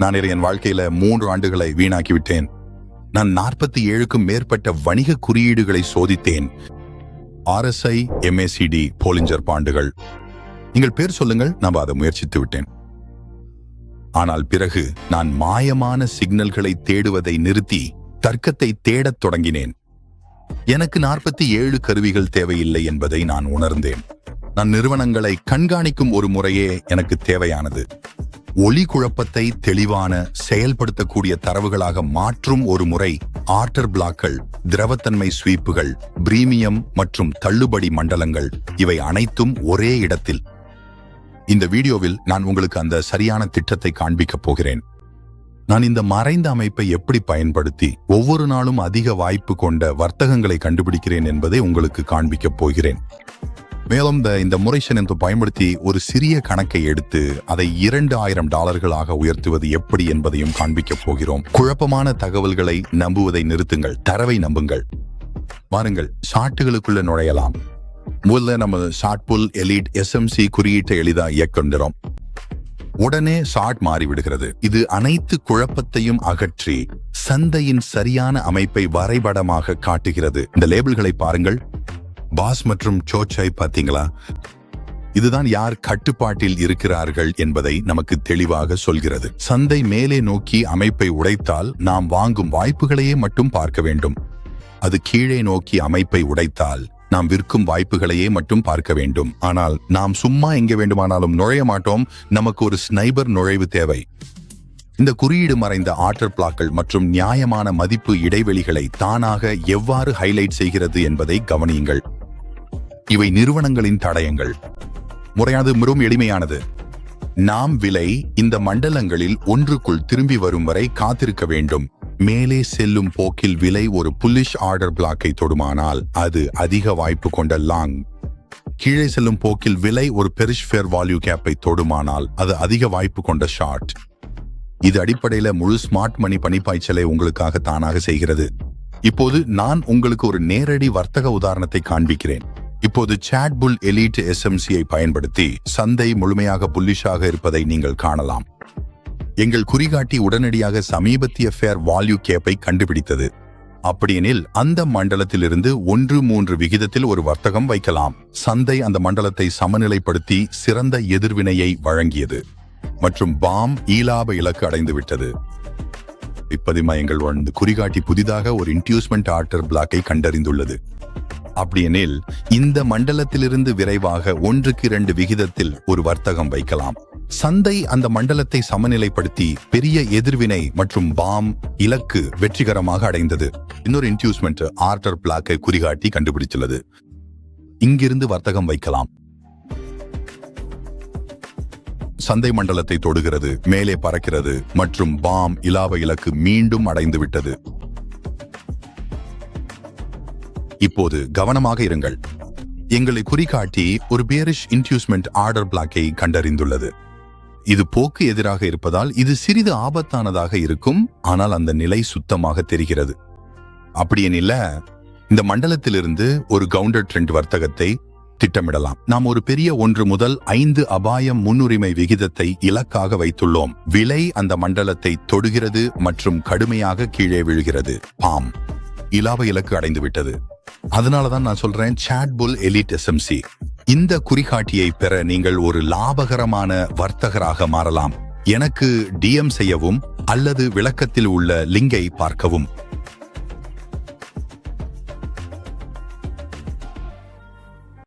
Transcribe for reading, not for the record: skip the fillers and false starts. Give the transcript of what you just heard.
நான் என் வாழ்க்கையில 3 ஆண்டுகளை வீணாக்கிவிட்டேன். நான் 47க்கும் மேற்பட்ட வணிக குறியீடுகளை சோதித்தேன். RSI, MACD, போலிஞ்சர் பாண்டுகள். நீங்கள் பேர் சொல்லுங்கள், நான் அதை முயற்சித்து விட்டேன். ஆனால் பிறகு நான் மாயமான சிக்னல்களை தேடுவதை நிறுத்தி தர்க்கத்தை தேடத் தொடங்கினேன். எனக்கு 47 கருவிகள் தேவையில்லை என்பதை நான் உணர்ந்தேன். நான் நிறுவனங்களை கண்காணிக்கும் ஒரு முறையே எனக்கு தேவையானது. ஒளி குழப்பத்தை தெளிவான செயல்படுத்தக்கூடிய தரவுகளாக மாற்றும் ஒரு முறை. ஆர்டர் பிளாக்கள், திரவத்தன்மை ஸ்வீப்புகள், பிரீமியம் மற்றும் தள்ளுபடி மண்டலங்கள், இவை அனைத்தும் ஒரே இடத்தில். இந்த வீடியோவில் நான் உங்களுக்கு அந்த சரியான திட்டத்தை காண்பிக்கப் போகிறேன். நான் இந்த மறைந்த அமைப்பை எப்படி பயன்படுத்தி ஒவ்வொரு நாளும் அதிக வாய்ப்பு கொண்ட வர்த்தகங்களை கண்டுபிடிக்கிறேன் என்பதை உங்களுக்கு காண்பிக்கப் போகிறேன். மேலும் இந்த முறையை பயன்படுத்தி ஒரு சிறிய கணக்கை எடுத்து அதை $2000 உயர்த்துவது எப்படி என்பதையும் காண்பிக்கப் போகிறோம். குழப்பமான தகவல்களை நம்புவதை நிறுத்துங்கள், தரவை நம்புங்கள். வாருங்கள், சார்ட்டுகளுக்குள்ள நுழையலாம். முதல்ல நம்ம ஷார்ட் புல் எலிட் SMC குறியீட்டை எளிதா இயக்குகிறோம். உடனே ஷார்ட் மாறிவிடுகிறது. இது அனைத்து குழப்பத்தையும் அகற்றி சந்தையின் சரியான அமைப்பை வரைபடமாக காட்டுகிறது. இந்த லேபிள்களை பாருங்கள். பாஸ் மற்றும் சோச்சை பார்த்தீங்களா? இதுதான் யார் கட்டுப்பாட்டில் இருக்கிறார்கள் என்பதை நமக்கு தெளிவாக சொல்கிறது. சந்தை மேலே நோக்கி அமைப்பை உடைத்தால் நாம் வாங்கும் வாய்ப்புகளையே மட்டும் பார்க்க வேண்டும். அது கீழே நோக்கி அமைப்பை உடைத்தால் நாம் விற்கும் வாய்ப்புகளையே மட்டும் பார்க்க வேண்டும். ஆனால் நாம் சும்மா எங்கே வேண்டுமானாலும் நுழைய மாட்டோம். நமக்கு ஒரு ஸ்னைபர் நுழைவு தேவை. இந்த குறியீடு மறைந்த ஆர்டர் பிளாக்கள் மற்றும் நியாயமான மதிப்பு இடைவெளிகளை தானாக எவ்வாறு ஹைலைட் செய்கிறது என்பதை கவனியுங்கள். இவை நிறுவனங்களின் தடயங்கள். முறையானது மிகவும் எளிமையானது. நாம் விலை இந்த மண்டலங்களில் ஒன்றுக்குள் திரும்பி வரும் வரை காத்திருக்க வேண்டும். மேலே செல்லும் போக்கில் விலை ஒரு புல்லிஷ் ஆர்டர் பிளாக்கை தொடுமானால் அது அதிக வாய்ப்பு கொண்ட லாங். கீழே செல்லும் போக்கில் விலை ஒரு பெரிஷ் ஃபேர் வால்யூ கேப்பை தொடுமானால் அது அதிக வாய்ப்பு கொண்ட ஷார்ட். இது அடிப்படையில முழு ஸ்மார்ட் மணி பணிப்பாய்ச்சலை உங்களுக்காக தானாக செய்கிறது. இப்போது நான் உங்களுக்கு ஒரு நேரடி வர்த்தக உதாரணத்தை காண்பிக்கிறேன். இப்போது சாட் புல் எலிட் SMCயை பயன்படுத்தி சந்தை முழுமையாக புல்லிஷாக இருப்பதை நீங்கள் காணலாம். எங்கள் குறிகாட்டி உடனடியாக சமீபத்திய ஃபேர் வால்யூ கேப்பை கண்டுபிடித்தது. அப்படியெனில் அந்த மண்டலத்திலிருந்து 1-3 விகிதத்தில் ஒரு வர்த்தகம் வைக்கலாம். சந்தை அந்த மண்டலத்தை சமநிலைப்படுத்தி சிறந்த எதிர்வினையை வழங்கியது மற்றும் பாம் ஈலாப இலக்கு அடைந்து விட்டது. இப்பதிமா எங்கள் குறிகாட்டி புதிதாக ஒரு இன்டியூஸ்மெண்ட் ஆர்டர் பிளாக்கை கண்டறிந்துள்ளது. அப்படியெனில் இந்த மண்டலத்திலிருந்து விரைவாக 1-2 விகிதத்தில் ஒரு வர்த்தகம் வைக்கலாம். சந்தை அந்த மண்டலத்தை சமநிலைப்படுத்தி பெரிய எதிர்வினை மற்றும் பாம் இலக்கு வெற்றிகரமாக அடைந்தது. இன்னொரு இன்டியூஸ்மெண்ட் ஆர்டர் பிளாக்கை குறிகாட்டி கண்டுபிடித்துள்ளது. இங்கிருந்து வர்த்தகம் வைக்கலாம். சந்தை மண்டலத்தை தொடுகிறது, மேலே பறக்கிறது மற்றும் பாம் இலாப இலக்கு மீண்டும் அடைந்து விட்டது. இப்போது கவனமாக இருங்கள். எங்களை குறிகாட்டி ஒரு பேரிஷ் இன்டியூஸ்மெண்ட் ஆர்டர் பிளாக்கை கண்டறிந்துள்ளது. இது போக்கு எதிராக இருப்பதால் இது சிறிது ஆபத்தானதாக இருக்கும். ஆனால் அந்த நிலை சுத்தமாக தெரிகிறது. அப்படியெனில்ல, இந்த மண்டலத்திலிருந்து ஒரு கவுண்டர் ட்ரெண்ட் வர்த்தகத்தை திட்டமிடலாம். நாம் ஒரு பெரிய 1 முதல் 5 அபாயம் முன்னுரிமை விகிதத்தை இலக்காக வைத்துள்ளோம். விலை அந்த மண்டலத்தை தொடுகிறது மற்றும் கடுமையாக கீழே விழுகிறது. பாம் இலாப இலக்கு அடைந்து விட்டது. அதனாலதான் நான் சொல்றேன், சாட் புல் எலிட் SMC. இந்த குறிகாட்டியை பெற நீங்கள் ஒரு லாபகரமான வர்த்தகராக மாறலாம். எனக்கு DM செய்யவும் அல்லது விளக்கத்தில் உள்ள லிங்கை பார்க்கவும்.